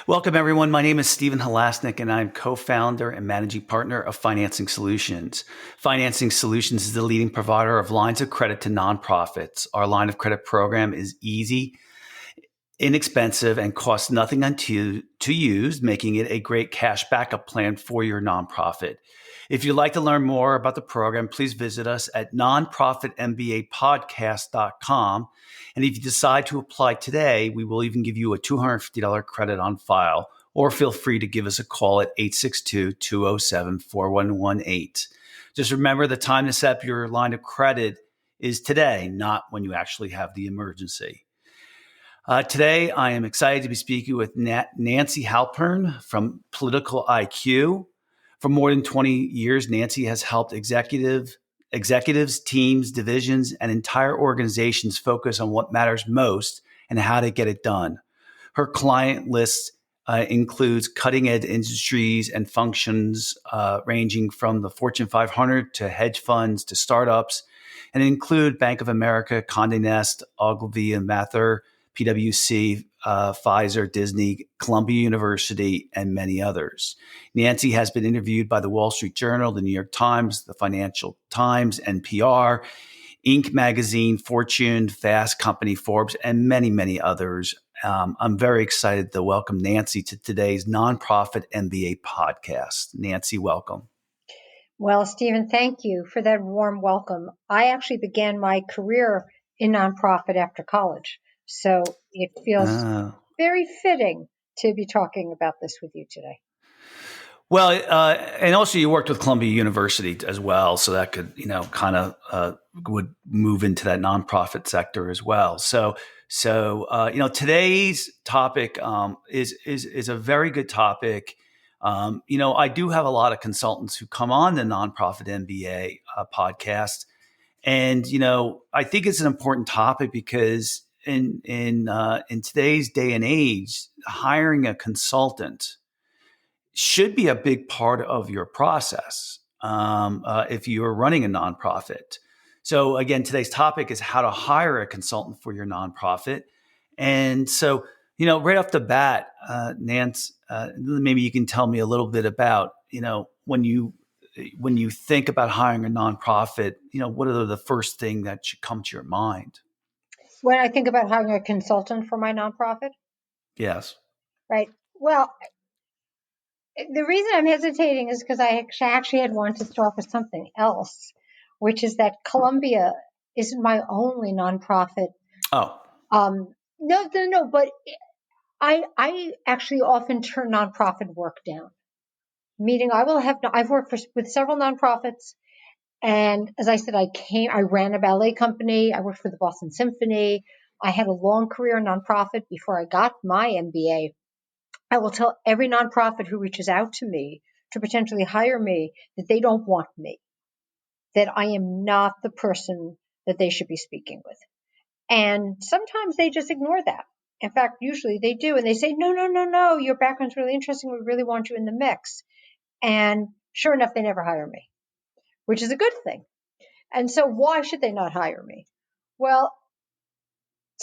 Welcome, everyone. My name is Stephen Halasnik, and I'm co-founder and managing partner of Financing Solutions. Financing Solutions is the leading provider of lines of credit to nonprofits. Our line of credit program is easy, inexpensive, and costs nothing to use, making it a great cash backup plan for your nonprofit. If you'd like to learn more about the program, please visit us at nonprofitmbapodcast.com. And if you decide to apply today, we will even give you a $250 credit on file, or feel free to give us a call at 862-207-4118. Just remember, the time to set up your line of credit is today, not when you actually have the emergency. Today, I am excited to be speaking with Nancy Halpern from Political IQ. For more than 20 years, Nancy has helped executives, teams, divisions, and entire organizations focus on what matters most and how to get it done. Her client list includes cutting-edge industries and functions ranging from the Fortune 500 to hedge funds to startups, and include Bank of America, Conde Nast, Ogilvy and Mather, PwC, Pfizer, Disney, Columbia University, and many others. Nancy has been interviewed by the Wall Street Journal, the New York Times, the Financial Times, NPR, Inc. magazine, Fortune, Fast Company, Forbes, and many, many others. I'm very excited to welcome Nancy to today's Nonprofit MBA podcast. Nancy, welcome. Well, Stephen, thank you for that warm welcome. I actually began my career in nonprofit after college, so it feels very fitting to be talking about this with you today. Well, and also you worked with Columbia University as well, so that could, kind of would move into that nonprofit sector as well. So today's topic is a very good topic. I do have a lot of consultants who come on the Nonprofit MBA podcast, and I think it's an important topic because in today's day and age, hiring a consultant should be a big part of your process if you are running a nonprofit. So again, today's topic is how to hire a consultant for your nonprofit. And so, right off the bat, Nance, maybe you can tell me a little bit about, when you think about hiring a nonprofit, what are the first thing that should come to your mind? When I think about hiring a consultant for my nonprofit? Yes. Right. Well, the reason I'm hesitating is because I actually had wanted to start with something else, which is that Columbia isn't my only nonprofit. Oh. No, but I actually often turn nonprofit work down. Meaning I've worked with several nonprofits, and as I said, I ran a ballet company, I worked for the Boston Symphony, I had a long career in nonprofit before I got my MBA. I will tell every nonprofit who reaches out to me to potentially hire me that they don't want me, that I am not the person that they should be speaking with. And sometimes they just ignore that. In fact, usually they do. And they say, no, your background's really interesting. We really want you in the mix. And sure enough, they never hire me, which is a good thing. And so why should they not hire me? Well,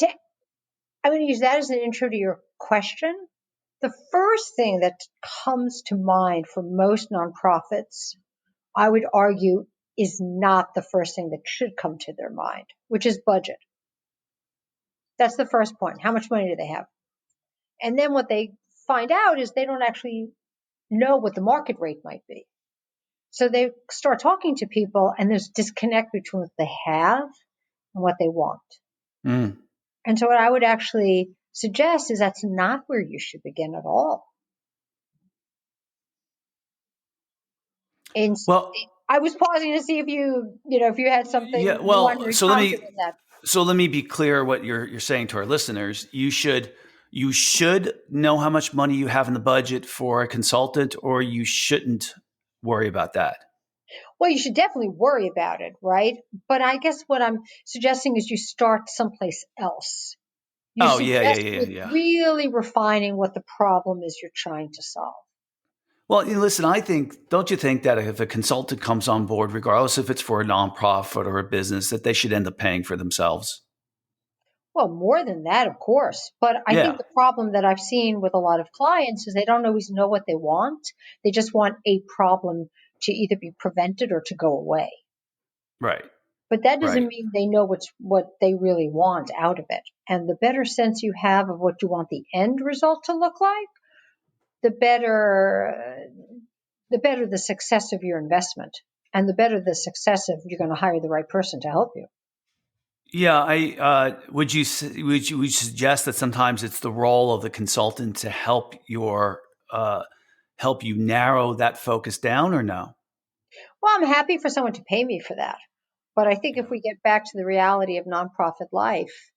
I'm going to use that as an intro to your question. The first thing that comes to mind for most nonprofits, I would argue, is not the first thing that should come to their mind, which is budget. That's the first point. How much money do they have? And then what they find out is they don't actually know what the market rate might be. So they start talking to people, and there's disconnect between what they have and what they want. Mm. And so what I would actually suggest is that's not where you should begin at all. And well, I was pausing to see if if you had something. Yeah. Well, so let me be clear what you're saying to our listeners. You should know how much money you have in the budget for a consultant, or you shouldn't worry about that. Well, you should definitely worry about it, right? But I guess what I'm suggesting is you start someplace else. Yeah. Really refining what the problem is you're trying to solve. Well, listen, don't you think that if a consultant comes on board, regardless if it's for a nonprofit or a business, that they should end up paying for themselves? Well, more than that, of course. But I think Yeah, the problem that I've seen with a lot of clients is they don't always know what they want. They just want a problem to either be prevented or to go away. right, But that doesn't right. mean they know what they really want out of it. And the better sense you have of what you want the end result to look like, the better the success of your investment, and the better the success of you're going to hire the right person to help you. Yeah, I would you suggest that sometimes it's the role of the consultant to uh, help you narrow that focus down, or no? Well, I'm happy for someone to pay me for that. But I think if Yeah, we get back to the reality of nonprofit life,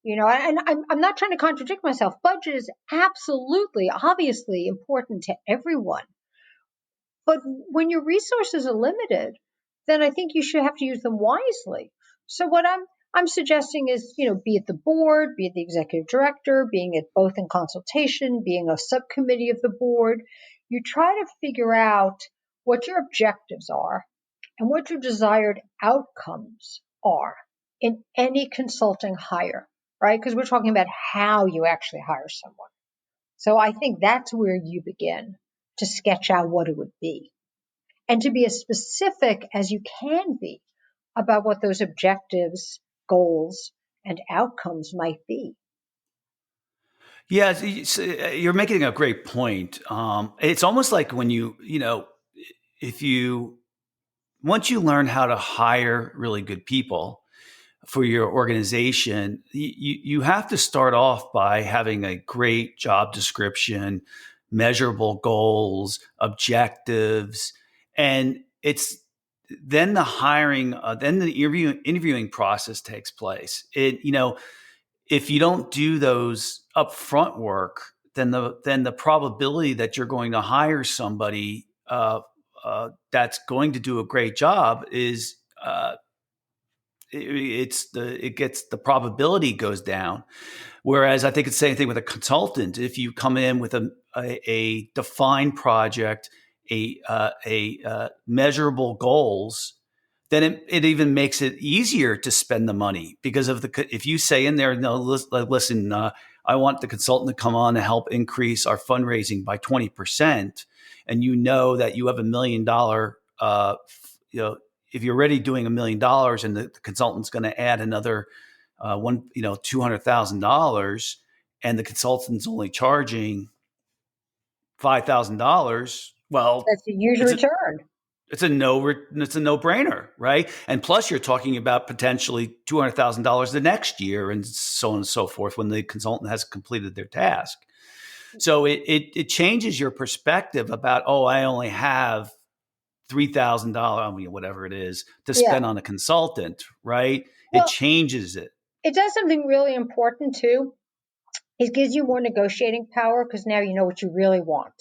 and I'm not trying to contradict myself. Budget is absolutely, obviously important to everyone. But when your resources are limited, then I think you should have to use them wisely. So what I'm suggesting is, be it the board, be it the executive director, being it both in consultation, being a subcommittee of the board, you try to figure out what your objectives are and what your desired outcomes are in any consulting hire, right? Because we're talking about how you actually hire someone. So I think that's where you begin to sketch out what it would be and to be as specific as you can be about what those objectives, goals, and outcomes might be. yeah. You're making a great point. It's almost like when if you once you learn how to hire really good people for your organization, you have to start off by having a great job description, measurable goals, objectives, and it's then the hiring, then the interviewing process takes place. If you don't do those upfront work, then the probability that you're going to hire somebody that's going to do a great job is the probability goes down. Whereas I think it's the same thing with a consultant. If you come in with a defined project, a measurable goals, then it even makes it easier to spend the money because if you say in there, no, listen, I want the consultant to come on and help increase our fundraising by 20%, and you know that you have $1 million, you know, if you're already doing $1 million and the consultant's going to add another $200,000, and the consultant's only charging $5,000, well, That's a huge it's a return. it's a no brainer, right? And plus, you're talking about potentially $200,000 the next year, and so on and so forth when the consultant has completed their task. So it changes your perspective about, oh, I only have $3,000, I mean, whatever it is, to Yeah. spend on a consultant, right? It Well, changes it. it does something really important too. It gives you more negotiating power because now you know what you really want.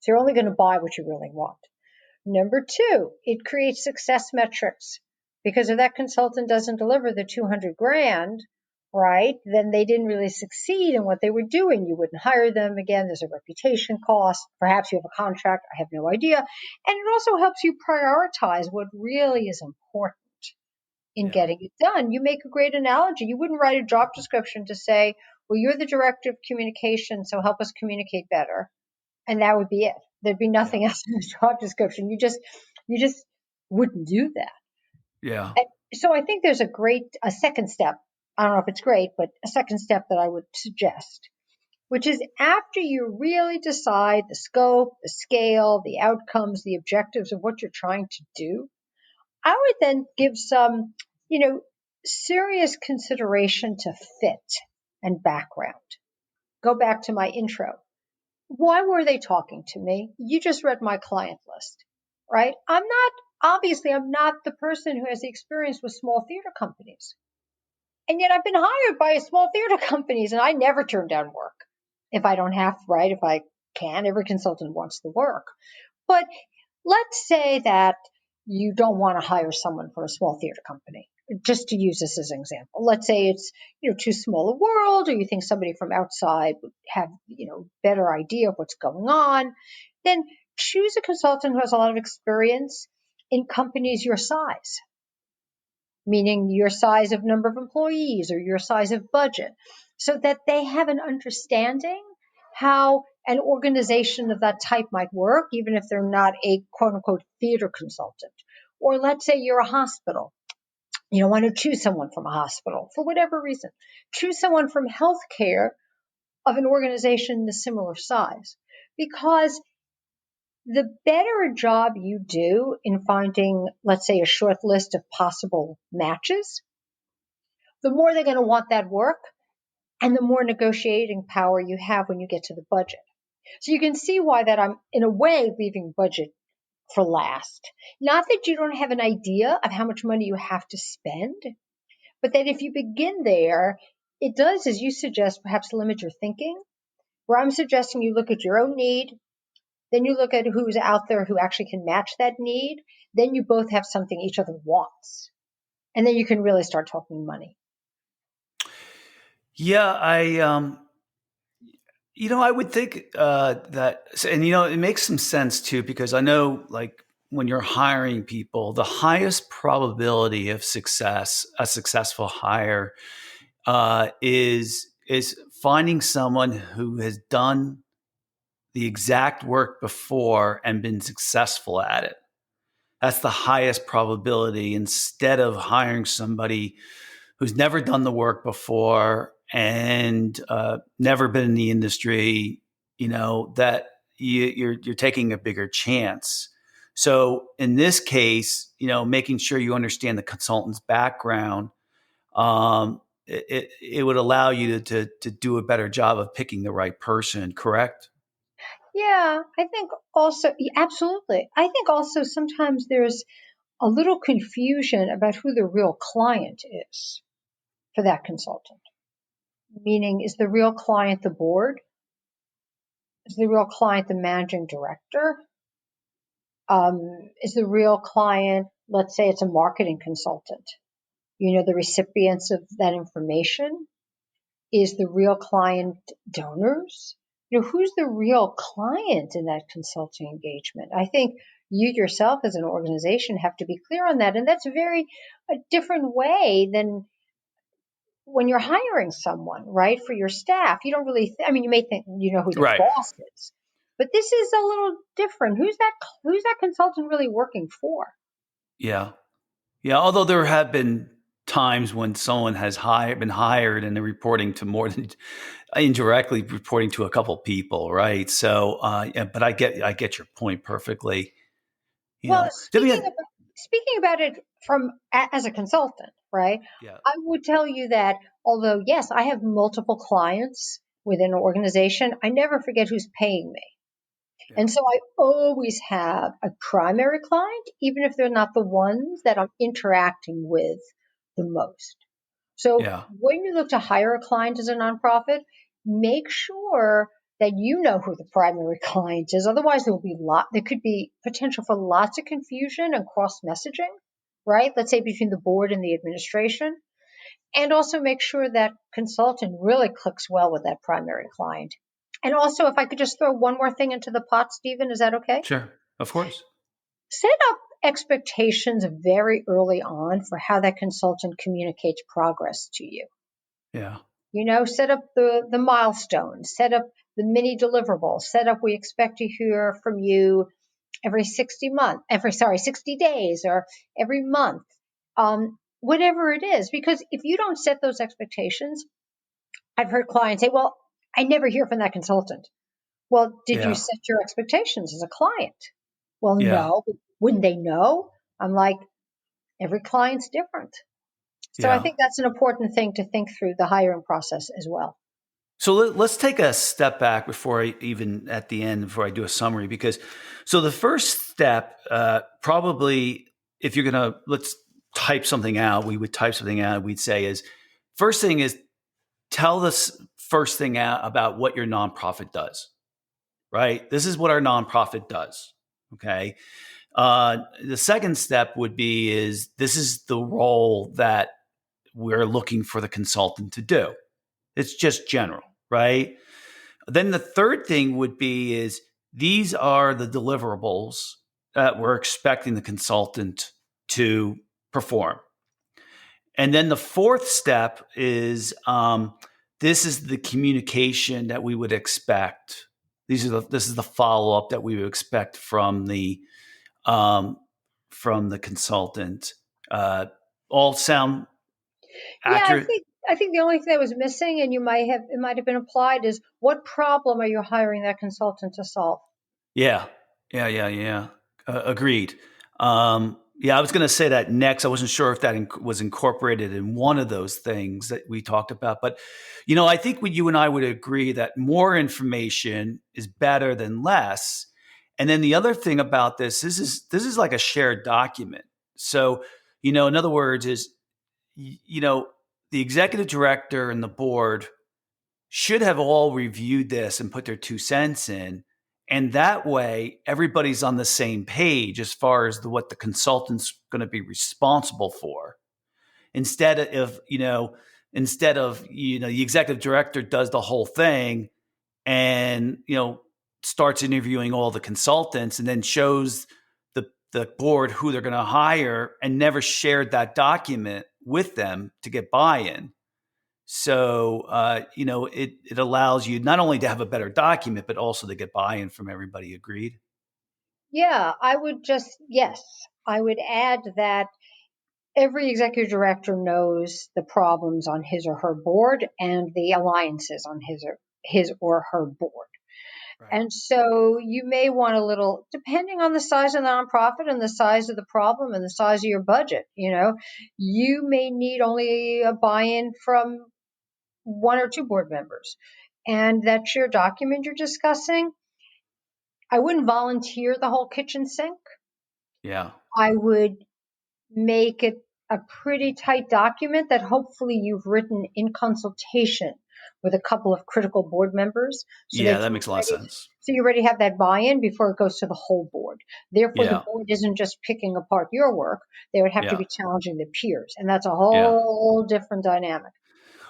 So you're only going to buy what you really want. Number two, it creates success metrics because if that consultant doesn't deliver the 200 grand, right, then they didn't really succeed in what they were doing. You wouldn't hire them again. There's a reputation cost. Perhaps you have a contract. I have no idea. And it also helps you prioritize what really is important in Yeah, getting it done. You make a great analogy. You wouldn't write a job description to say, well, you're the director of communication, so help us communicate better. And that would be it. There'd be yeah, nothing else in the job description. You just wouldn't do that. yeah. And so I think there's a second step. I don't know if it's great, but a second step that I would suggest, which is after you really decide the scope, the scale, the outcomes, the objectives of what you're trying to do, I would then give some, you know, serious consideration to fit and background. Go back to my intro. Why were they talking to me? You just read my client list, right? I'm not the person who has the experience with small theater companies. And yet I've been hired by small theater companies and I never turn down work if I don't have, right? If I can, every consultant wants the work. But let's say that you don't want to hire someone for a small theater company. Just to use this as an example, let's say it's too small a world, or you think somebody from outside would have better idea of what's going on. Then choose a consultant who has a lot of experience in companies your size. meaning your size of number of employees or your size of budget, so that they have an understanding how an organization of that type might work, even if they're not a quote unquote theater consultant. Or let's say you're a hospital. You don't want to choose someone from a hospital for whatever reason. Choose someone from healthcare of an organization the similar size. Because the better a job you do in finding, let's say, a short list of possible matches, the more they're going to want that work and the more negotiating power you have when you get to the budget. So you can see why that I'm, in a way, leaving budget for last. Not that you don't have an idea of how much money you have to spend, but that if you begin there, it does, as you suggest, perhaps limit your thinking. Where I'm suggesting you look at your own need, then you look at who's out there who actually can match that need. Then you both have something each other wants. And then you can really start talking money. Yeah, I would think that, and it makes some sense too, because I know, like, when you're hiring people, the highest probability of success, a successful hire, is finding someone who has done the exact work before and been successful at it. That's the highest probability, instead of hiring somebody who's never done the work before and never been in the industry. That you're taking a bigger chance. So in this case, making sure you understand the consultant's background, it would allow you to do a better job of picking the right person. Correct? Yeah, I think also, absolutely. I think also sometimes there's a little confusion about who the real client is for that consultant. Meaning, is the real client the board? Is the real client the managing director? Is the real client, let's say it's a marketing consultant, the recipients of that information? Is the real client donors? Who's the real client in that consulting engagement? I think you yourself as an organization have to be clear on that. And that's a different way than when you're hiring someone, right? For your staff. You don't really, you may think you know who the Right. boss is, but this is a little different. Who's that consultant really working for? Yeah. Yeah. Although there have been times when someone has been hired and they're reporting to more than indirectly reporting to a couple people, right? So, yeah, but I get your point perfectly. Well, Let me, speaking about it from as a consultant, right? yeah, I would tell you that although yes, I have multiple clients within an organization, I never forget who's paying me. yeah, And so I always have a primary client, even if they're not the ones that I'm interacting with the most. So yeah, when you look to hire a client as a nonprofit, make sure that you know who the primary client is. Otherwise, there could be potential for lots of confusion and cross messaging, right? Let's say between the board and the administration. And also make sure that consultant really clicks well with that primary client. And also, if I could just throw one more thing into the pot, Stephen, is that okay? sure, of course, Set up expectations very early on for how that consultant communicates progress to you. yeah, Set up the milestones, set up the mini deliverables, set up we expect to hear from you every 60 days or every month, whatever it is. Because if you don't set those expectations, I've heard clients say, well, I never hear from that consultant. Well, did you yeah, set your expectations as a client? Well, yeah, no. Wouldn't they know? I'm like, every client's different. So I yeah. think that's an important thing to think through the hiring process as well. So let's take a step back before at the end, before I do a summary, because so the first step, probably, if you're gonna let's type something out, we would type something out. We'd say is first thing is tell us first thing out about what your nonprofit does. Right? This is what our nonprofit does. Okay. The second step would be is this is the role that we're looking for the consultant to do. It's just general, right? Then the third thing would be is these are the deliverables that we're expecting the consultant to perform. And then the fourth step is this is the communication that we would expect. This is the follow up that we would expect um, from the consultant. Uh, all sound Yeah, accurate? I think the only thing that was missing, and it might have been applied, is what problem are you hiring that consultant to solve? Yeah, yeah. Agreed. Yeah, I was going to say that next. I wasn't sure if that was incorporated in one of those things that we talked about, but I think you and I would agree that more information is better than less. And then the other thing about this is like a shared document. So, in other words, is the executive director and the board should have all reviewed this and put their 2 cents in. And that way, everybody's on the same page as far as what the consultant's going to be responsible for. Instead of the executive director does the whole thing and starts interviewing all the consultants and then shows the board who they're going to hire and never shared that document with them to get buy-in. So, it allows you not only to have a better document, but also to get buy-in from everybody. Agreed? Yeah, yes, I would add that every executive director knows the problems on his or her board and the alliances on his or her board. Right. And so you may want a little, depending on the size of the nonprofit and the size of the problem and the size of your budget, you may need only a buy-in from one or two board members. And that shared document you're discussing, I wouldn't volunteer the whole kitchen sink. Yeah. I would make it a pretty tight document that hopefully you've written in consultation with a couple of critical board members so Yeah, that that makes a lot of sense. you already have that buy-in before it goes to the whole board. Therefore, the Yeah. board isn't just picking apart your work. They would have to Yeah. be challenging the peers. And that's a Yeah. whole different dynamic.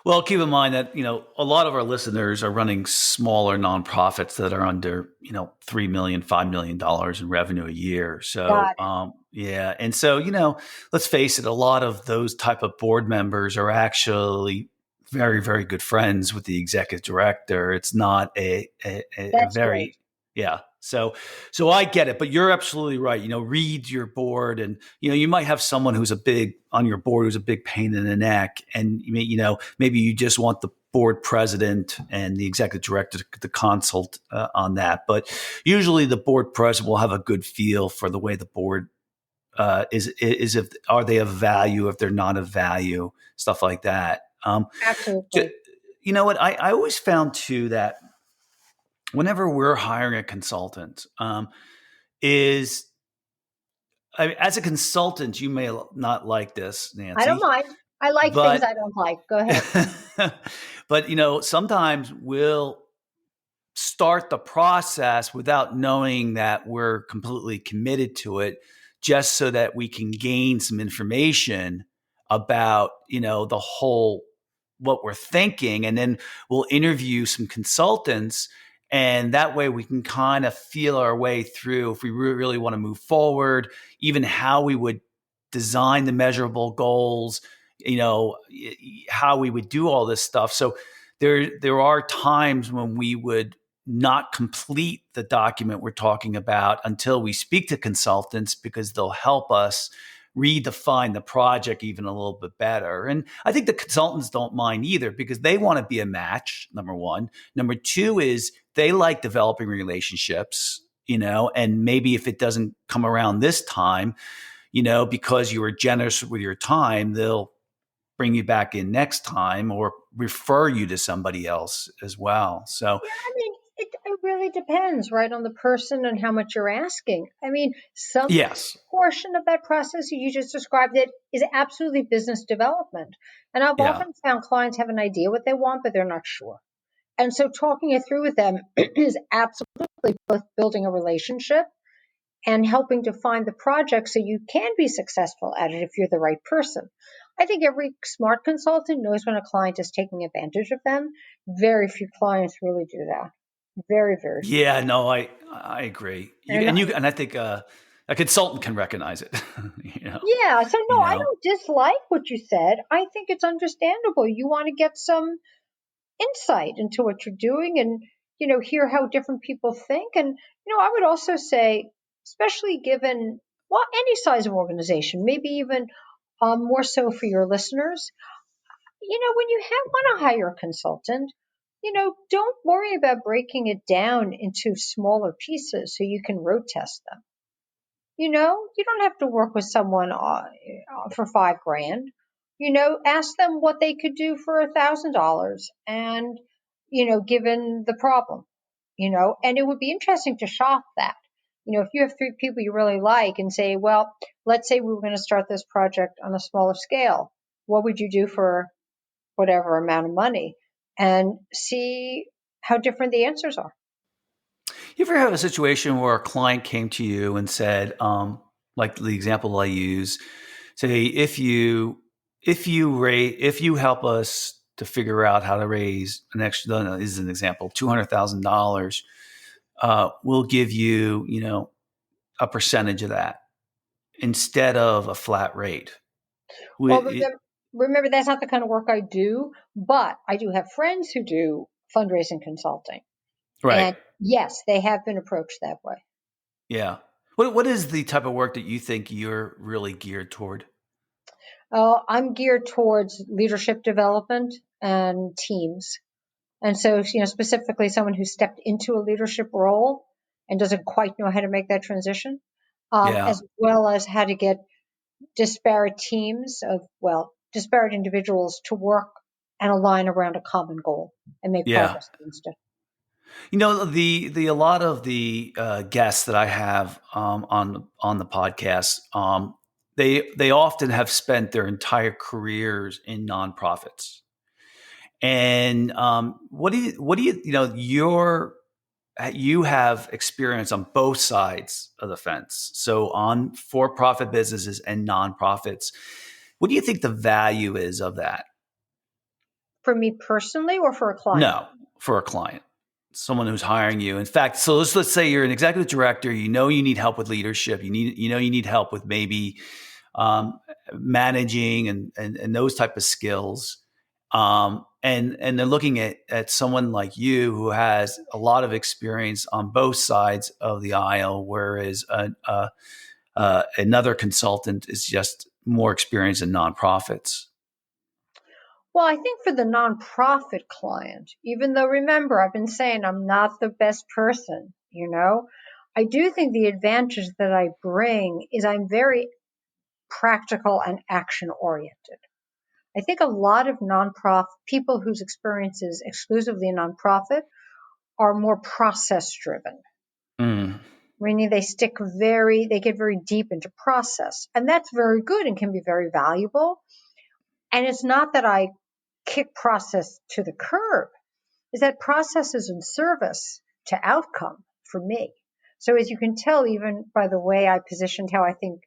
Well, keep in mind that, a lot of our listeners are running smaller nonprofits that are under, $3 million, $5 million in revenue a year. So, Got it. yeah. And so, let's face it, a lot of those type of board members are actually very, very good friends with the executive director. It's not a That's great. very, yeah. So I get it, but you're absolutely right. Read your board, and you might have someone who's a big on your board who's a big pain in the neck, and maybe you just want the board president and the executive director to consult on that. But usually, the board president will have a good feel for the way the board is if are they of value, if they're not of value, stuff like that. Absolutely. You know what? I always found too that whenever we're hiring a consultant, is as a consultant, you may not like this, I don't Nancy, mind. I like things but I don't like. Go ahead. but sometimes we'll start the process without knowing that we're completely committed to it, just so that we can gain some information about the whole what we're thinking, and then we'll interview some consultants, and that way we can kind of feel our way through if we really want to move forward, even how we would design the measurable goals, how we would do all this stuff. So there are times when we would not complete the document we're talking about until we speak to consultants, because they'll help us redefine the project even a little bit better. And I think the consultants don't mind either, because they want to be a match, number one. Number two is they like developing relationships, and maybe if it doesn't come around this time, because you were generous with your time, they'll bring you back in next time or refer you to somebody else as well. So, Yeah, I mean, it really depends, right, on the person and how much you're asking. I mean, some yes. portion of that process you just described it is absolutely business development. And I've Yeah. often found clients have an idea what they want, but they're not sure. And so talking it through with them is absolutely both building a relationship and helping to find the project so you can be successful at it if you're the right person. I think every smart consultant knows when a client is taking advantage of them. Very few clients really do that. Very, very few. Yeah, no, I agree. And And I think A consultant can recognize it. Yeah, so You no, I know. don't dislike what you said. I think it's understandable. You want to get some insight into what you're doing and, hear how different people think. And, I would also say, especially given, well, any size of organization, maybe even more so for your listeners, when you want to hire a consultant, don't worry about breaking it down into smaller pieces so you can road test them. You don't have to work with someone for 5 grand. Ask them what they could do for $1,000 and, given the problem, and it would be interesting to shop that. If you have 3 people you really like and say, well, let's say we were going to start this project on a smaller scale. What would you do for whatever amount of money? And see how different the answers are. You ever have a situation where a client came to you and said, like the example I use, say, if you help us to figure out how to raise an extra, no, this is an example, $200,000, we'll give you, a percentage of that instead of a flat rate. Well, We, remember, that's not the kind of work I do, but I do have friends who do fundraising consulting. right. And yes, they have been approached that way. Yeah. What is the type of work that you think you're really geared toward? I'm geared towards leadership development and teams. And so, specifically someone who stepped into a leadership role and doesn't quite know how to make that transition, Yeah. as well as how to get disparate teams of, well, disparate individuals to work and align around a common goal and make Yeah. progress against it. The a lot of the guests that I have on the podcast, they often have spent their entire careers in nonprofits. And what do you you have experience on both sides of the fence. So on for-profit businesses and nonprofits, what do you think the value is of that? For me personally or for a client? No, for a client, someone who's hiring you. In fact, so let's say you're an executive director. You need help with leadership. You need help with maybe managing and those type of skills. And they're looking at someone like you who has a lot of experience on both sides of the aisle, whereas another consultant is just more experienced in nonprofits. Well, I think for the nonprofit client, even though remember, I've been saying I'm not the best person, I do think the advantage that I bring is I'm very practical and action oriented. I think a lot of nonprofit people whose experience is exclusively a nonprofit are more process driven, Mm, meaning they get very deep into process. And that's very good and can be very valuable. And it's not that I kick process to the curb, is that process is in service to outcome for me. So as you can tell, even by the way I positioned how I think,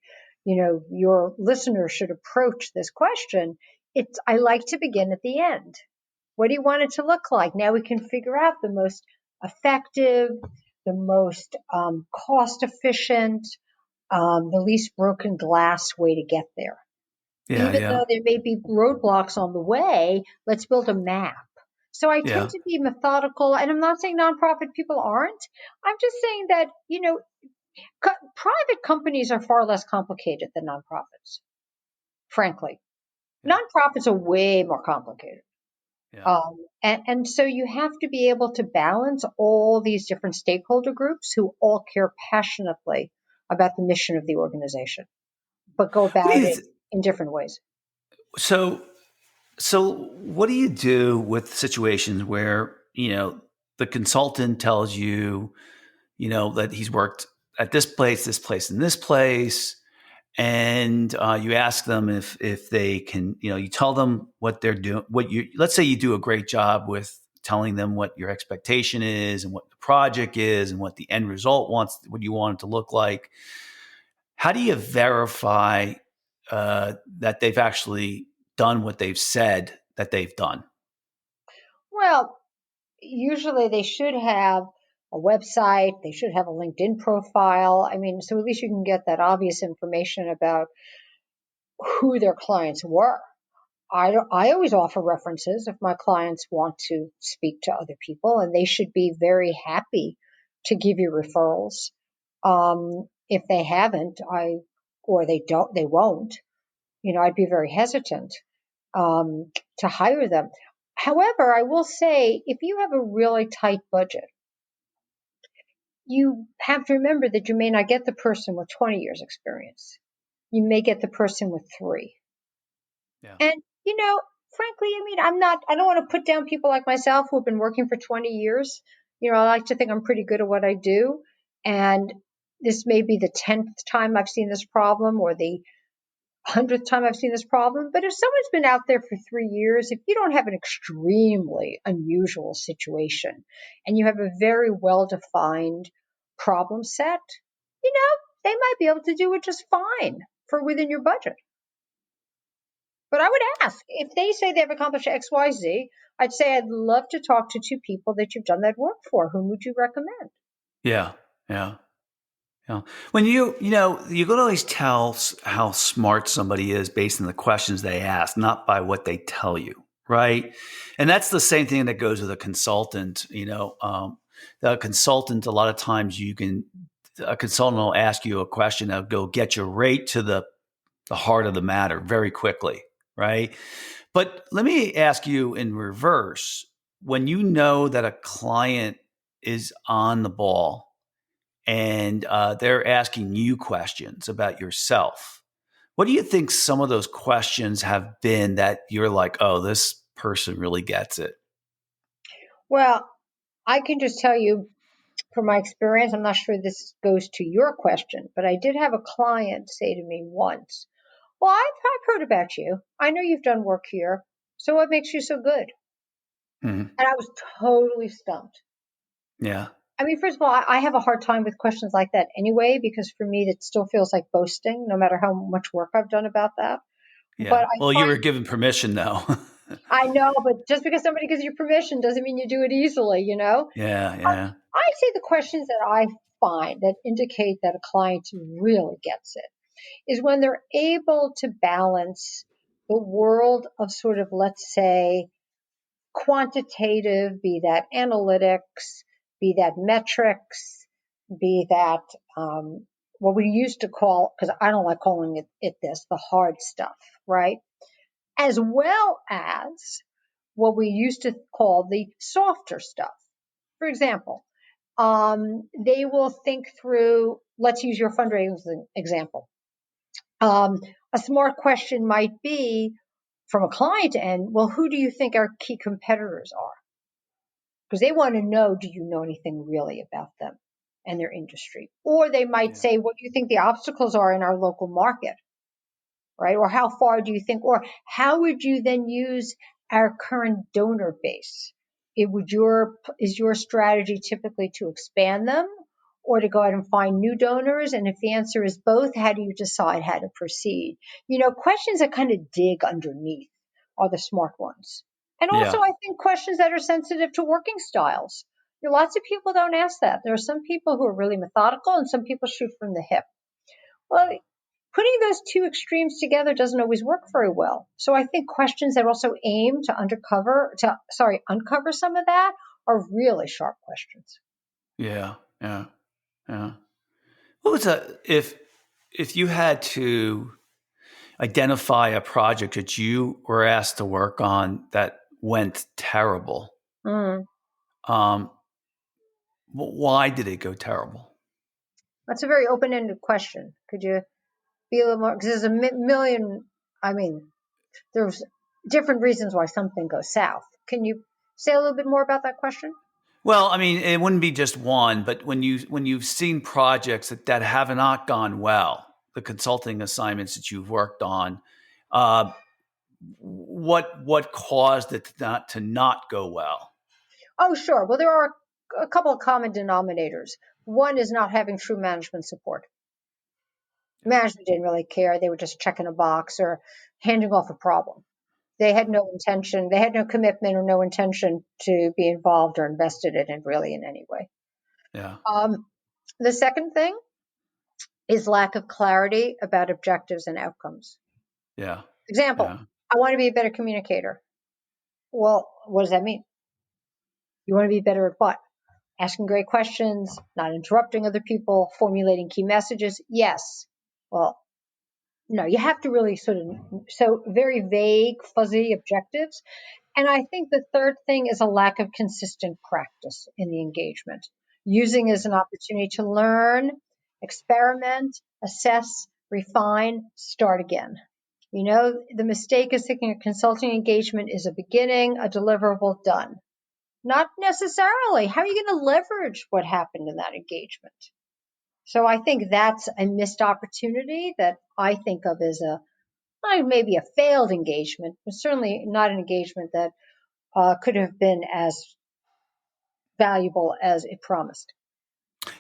your listeners should approach this question, I like to begin at the end. What do you want it to look like? Now we can figure out the most effective, the most cost efficient, the least broken glass way to get there. yeah, Even yeah, though there may be roadblocks on the way, let's build a map. So I tend yeah. to be methodical, and I'm not saying nonprofit people aren't. I'm just saying that, private companies are far less complicated than nonprofits, frankly. Yeah, Nonprofits are way more complicated. yeah. And so you have to be able to balance all these different stakeholder groups who all care passionately about the mission of the organization, but go What do about you it in different ways. so so what do you do with situations where the consultant tells you that he's worked at this place, and this place, and you ask them if they can, you tell them what they're doing, let's say you do a great job with telling them what your expectation is and what the project is and what the end result what you want it to look like. How do you verify that they've actually done what they've said that they've done? Well, usually they should have. a website. They should have a LinkedIn profile. I mean, so at least you can get that obvious information about who their clients were. I always offer references if my clients want to speak to other people, and they should be very happy to give you referrals. If they haven't, or they won't, I'd be very hesitant to hire them. However, I will say if you have a really tight budget, you have to remember that you may not get the person with 20 years experience. You may get the person with 3. Yeah. And, frankly, I mean, I don't want to put down people like myself who have been working for 20 years. I like to think I'm pretty good at what I do. And this may be the 10th time I've seen this problem or the 100th time I've seen this problem. But if someone's been out there for 3 years, if you don't have an extremely unusual situation and you have a very well-defined problem set, they might be able to do it just fine for within your budget. But I would ask if they say they've accomplished XYZ, I'd say I'd love to talk to 2 people that you've done that work for. Whom would you recommend? Yeah. Yeah. Yeah. When you can always tell how smart somebody is based on the questions they ask, not by what they tell you, right? And that's the same thing that goes with a consultant. The consultant, a lot of times a consultant will ask you a question that'll go get you right to the heart of the matter very quickly, right? But let me ask you in reverse, when you know that a client is on the ball and they're asking you questions about yourself. What do you think some of those questions have been that you're like, oh, this person really gets it? Well, I can just tell you from my experience, I'm not sure this goes to your question, but I did have a client say to me once, well, I've heard about you. I know you've done work here. So what makes you so good? Mhm. And I was totally stumped. Yeah. I mean, first of all, I have a hard time with questions like that anyway, because for me, it still feels like boasting, no matter how much work I've done about that. But Yeah. Well, you were given permission though. I know, but just because somebody gives you permission doesn't mean you do it easily. Yeah. Yeah. I'd say the questions that I find that indicate that a client really gets it is when they're able to balance the world of sort of, let's say, quantitative, be that analytics, be that metrics, be that what we used to call, because I don't like calling it this, the hard stuff, right? As well as what we used to call the softer stuff. For example, they will think through, let's use your fundraising example. Um, a smart question might be from a client end, well, who do you think our key competitors are? Because they want to know, do you know anything really about them and their industry? Or they might Yeah. say, what do you think the obstacles are in our local market? Right? Or how far do you think, or how would you then use our current donor base? Is your strategy typically to expand them or to go out and find new donors? And if the answer is both, how do you decide how to proceed? Questions that kind of dig underneath are the smart ones. And also, Yeah. I think questions that are sensitive to working styles. Lots of people don't ask that. There are some people who are really methodical and some people shoot from the hip. Well, putting those two extremes together doesn't always work very well. So I think questions that also aim to uncover some of that are really sharp questions. Yeah. Yeah. Yeah. What was if you had to identify a project that you were asked to work on that went terrible? Mm, Um, why did it go terrible? that's a very open-ended question. Could you be a little more? Because there's a million. I mean, there's different reasons why something goes south. Can you say a little bit more about that question? Well, I mean, it wouldn't be just one, but when you've seen projects that have not gone well, the consulting assignments that you've worked on, uh, what caused it to not go well? Oh, sure. Well, there are a couple of common denominators. One is not having true management support. Management didn't really care. They were just checking a box or handing off a problem. They had no intention, they had no commitment or no intention to be involved or invested in it really in any way. Yeah. Um, the second thing is lack of clarity about objectives and outcomes. Yeah. Example, Yeah. I want to be a better communicator. Well, what does that mean? You want to be better at what? Asking great questions, not interrupting other people, formulating key messages. Yes. Well, no, you have to really sort of, so very vague, fuzzy objectives. And I think the third thing is a lack of consistent practice in the engagement, using as an opportunity to learn, experiment, assess, refine, start again. You know, the mistake is thinking a consulting engagement is a beginning, a deliverable, done. Not necessarily. How are you going to leverage what happened in that engagement? So I think that's a missed opportunity that I think of as maybe a failed engagement, but certainly not an engagement that could have been as valuable as it promised.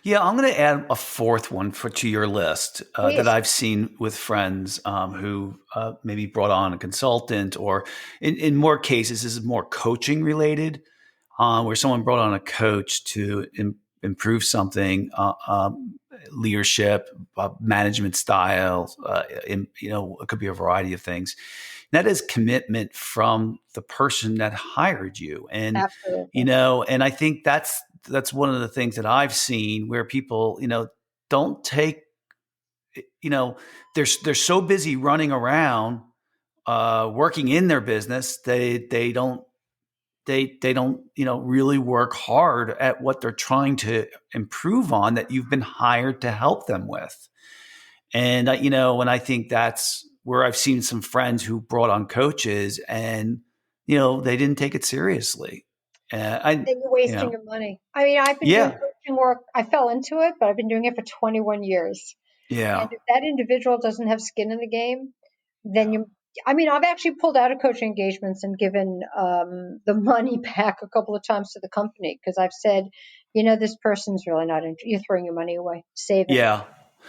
Yeah, I'm going to add a fourth one to your list that Please. I've seen with friends who maybe brought on a consultant, or in more cases, this is more coaching related, where someone brought on a coach to improve something, leadership, management style. It could be a variety of things. That is commitment from the person that hired you, and Absolutely. and I think that's one of the things that I've seen where people don't take they're so busy running around working in their business they don't really work hard at what they're trying to improve on that you've been hired to help them with. And and I think that's where I've seen some friends who brought on coaches and they didn't take it seriously. I Then you're you wasting know your money. I mean, I've been doing yeah, coaching work. I fell into it, but I've been doing it for 21 years. And yeah, if that individual doesn't have skin in the game, then yeah. you, I mean, I've actually pulled out of coaching engagements and given the money back a couple of times to the company because I've said, this person's really not interested. You're throwing your money away. Save it. Yeah.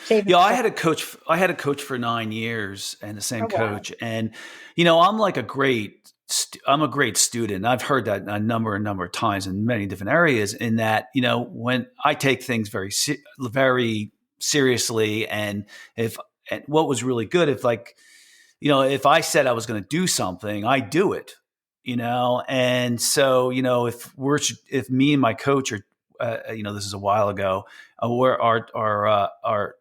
Save it Yeah, for I something. had a coach. I had a coach for 9 years, and the same Oh, wow. coach. And I'm like I'm a great student. I've heard that a number of times in many different areas. In that, when I take things very seriously, and if and what was really good, if like if I said I was going to do something, I do it. And so if me and my coach are, this is a while ago, where our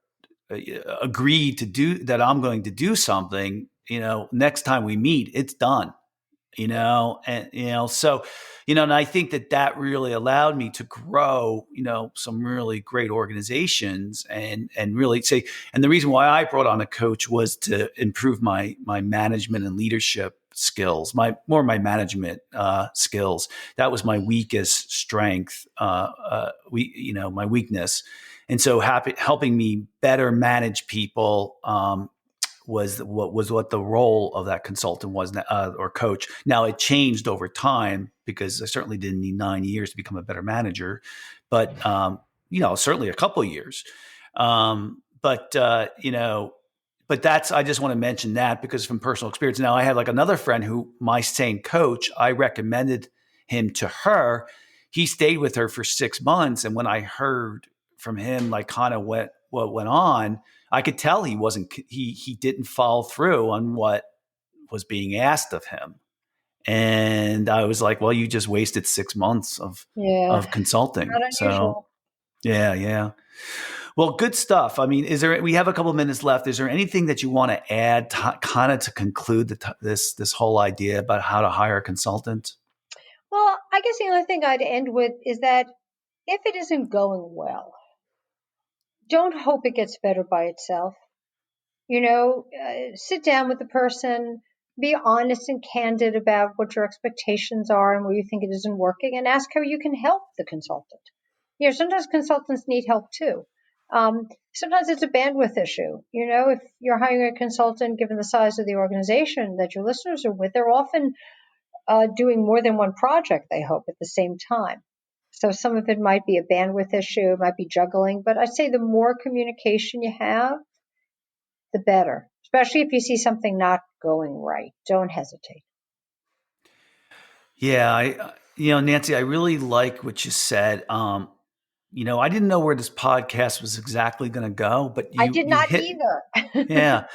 agreed to do that, I'm going to do something, next time we meet, it's done, and so and I think that really allowed me to grow some really great organizations, and really say, and the reason why I brought on a coach was to improve my management and leadership skills, my management skills. That was my weakest strength, my weakness. And so helping me better manage people was what the role of that consultant was, or coach. Now it changed over time because I certainly didn't need 9 years to become a better manager, but certainly a couple of years. But that's, I just want to mention that because from personal experience. Now I had like another friend who, my same coach, I recommended him to her. He stayed with her for 6 months, and when I heard from him, like kind of what went on, I could tell he didn't follow through on what was being asked of him. And I was like, well, you just wasted 6 months Yeah. of consulting. Not So unusual. yeah, yeah. Well, good stuff. I mean, we have a couple of minutes left. Is there anything that you want to add kind of to conclude this whole idea about how to hire a consultant? Well, I guess the only thing I'd end with is that if it isn't going well, don't hope it gets better by itself. Sit down with the person, be honest and candid about what your expectations are and where you think it isn't working, and ask how you can help the consultant. Sometimes consultants need help too. Sometimes it's a bandwidth issue. If you're hiring a consultant, given the size of the organization that your listeners are with, they're often doing more than one project, they hope, at the same time. So some of it might be a bandwidth issue, it might be juggling, but I'd say the more communication you have, the better, especially if you see something not going right. Don't hesitate. Yeah, Nancy, I really like what you said. I didn't know where this podcast was exactly going to go, but I you did you not hit. either. Yeah,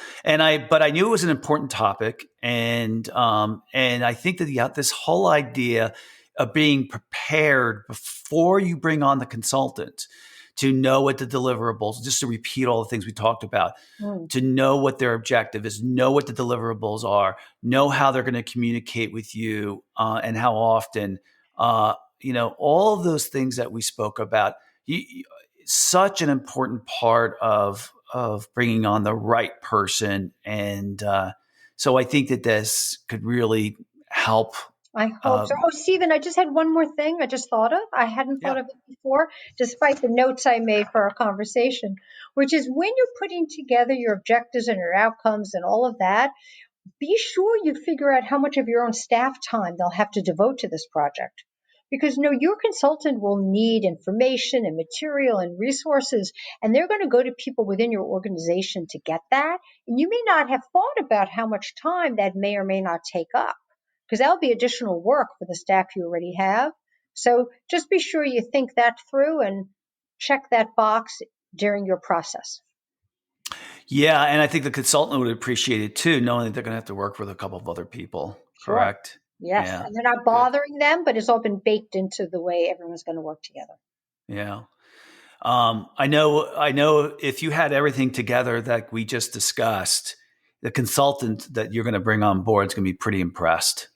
but I knew it was an important topic, and I think that this whole idea of being prepared before you bring on the consultant to know what the deliverables, just to repeat all the things we talked about, Mm, to know what their objective is, know what the deliverables are, know how they're going to communicate with you, and how often. All of those things that we spoke about. Such an important part of bringing on the right person, and so I think that this could really help. I hope Uh, so. Oh, Stephen, I just had one more thing I just thought of. I hadn't thought yeah, of it before, despite the notes I made for our conversation, which is when you're putting together your objectives and your outcomes and all of that, be sure you figure out how much of your own staff time they'll have to devote to this project. Because your consultant will need information and material and resources, and they're going to go to people within your organization to get that. And you may not have thought about how much time that may or may not take up, because that'll be additional work for the staff you already have. So just be sure you think that through and check that box during your process. yeah, and I think the consultant would appreciate it too, knowing that they're going to have to work with a couple of other people. Sure. Correct? Yes. Yeah, And they're not good. bothering them, but it's all been baked into the way everyone's going to work together. Yeah. I know. If you had everything together that we just discussed, the consultant that you're going to bring on board is going to be pretty impressed.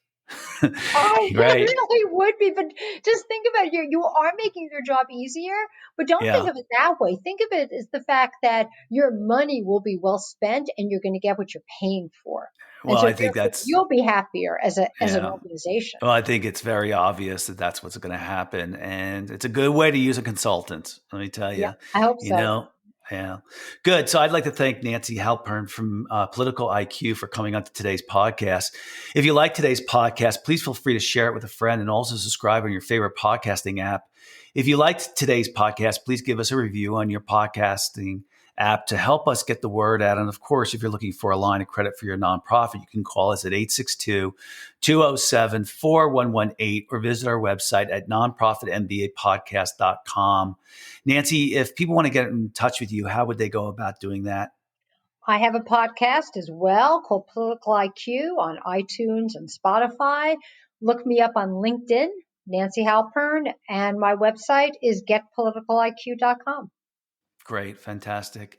I Right? really would be, but just think about it. You are making your job easier, but don't think Yeah. of it that way. Think of it as the fact that your money will be well spent and you're going to get what you're paying for. And Well, so I think therefore that's you'll be happier as an yeah. organization. Well, I think it's very obvious that that's what's going to happen, and it's a good way to use a consultant. Let me tell Yeah, you, I hope you so. know, yeah, good. So I'd like to thank Nancy Halpern from Political IQ for coming on to today's podcast. If you like today's podcast, please feel free to share it with a friend and also subscribe on your favorite podcasting app. If you liked today's podcast, please give us a review on your podcasting app to help us get the word out. And of course, if you're looking for a line of credit for your nonprofit, you can call us at 862-207-4118 or visit our website at nonprofitmbapodcast.com. Nancy, if people want to get in touch with you, how would they go about doing that? I have a podcast as well called Political IQ on iTunes and Spotify. Look me up on LinkedIn, Nancy Halpern, and my website is getpoliticaliq.com. Great, fantastic.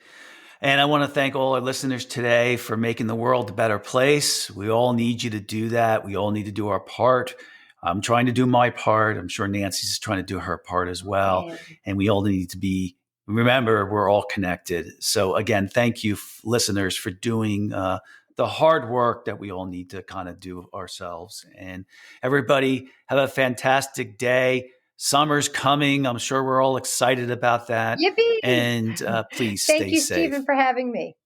And I want to thank all our listeners today for making the world a better place. We all need you to do that. We all need to do our part. I'm trying to do my part. I'm sure Nancy's trying to do her part as well. And And we all need to remember, we're all connected. So again, thank you listeners for doing the hard work that we all need to kind of do ourselves. And everybody have a fantastic day. Summer's coming. I'm sure we're all excited about that. yippee! And please Thank stay you, Stephen, safe. for having me.